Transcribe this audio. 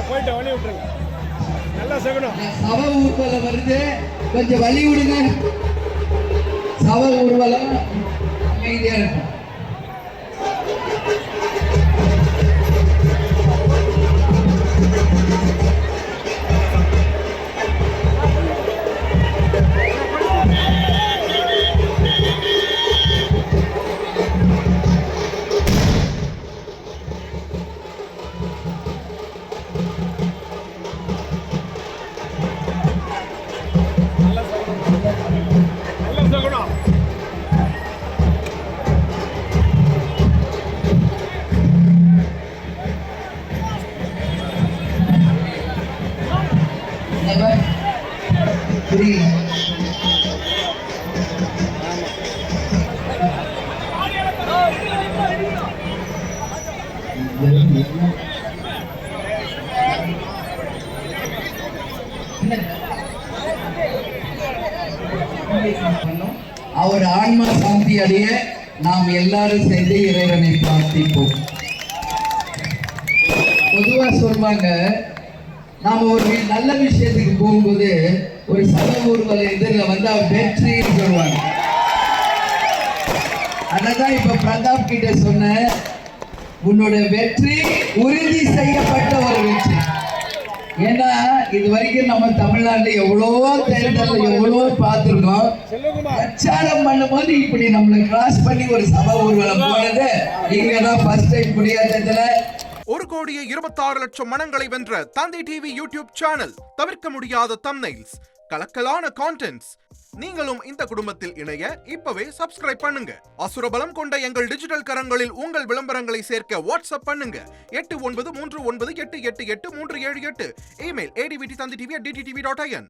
போயிட்டு வழி விட்டுருங்க. நல்லா சகனம். சவ ஊர்வலம் வருது, கொஞ்சம் வழி விடுங்க. சவ ஊர்வலம் அமைதியா இருக்கும். அவர் ஆன்மா சாந்தி அடைய நாம் எல்லாரும் சேர்ந்து இறைவனை பிரார்த்திப்போம். பொதுவா சொல்வாங்க, நாம ஒரு நல்ல விஷயத்துக்கு போகும்போது ஒரு சபை ஊர்வல எதிரில் வந்து அவர் வெற்றின்னு சொல்லுவாங்க. அதான் இப்ப பிரதாப் கிட்ட சொன்ன, உன்னோட வெற்றி உறுதி செய்யப்பட்ட ஒரு வெற்றி. ஏன்னா இது வரைக்கும் நம்ம தமிழ்நாட்டுல எவ்வளவோ தேர்தல் எவ்வளவோ பார்த்திருக்கோம். பிரச்சாரம் பண்ணும்போது இப்படி நம்மளை கிராஸ் பண்ணி ஒரு சபை ஊர்வலம் போனது இங்கதான் ஃபர்ஸ்ட் டைம் குடியாத்தத்துல. 1,26,00,000 மனங்களை வென்ற தந்தை டிவி யூடியூப் சேனல். தவிர்க்க முடியாத தம்ப்நெயில்ஸ், கலக்கலான கான்டென்ட்ஸ். நீங்களும் இந்த குடும்பத்தில் இணைய இப்பவே சப்ஸ்கிரைப் பண்ணுங்க. அசுரபலம் கொண்ட எங்கள் டிஜிட்டல் கரங்களில் உங்கள் விளம்பரங்களை சேர்க்க வாட்ஸ்அப் பண்ணுங்க. 8939888838. Email advttv@dttv.in.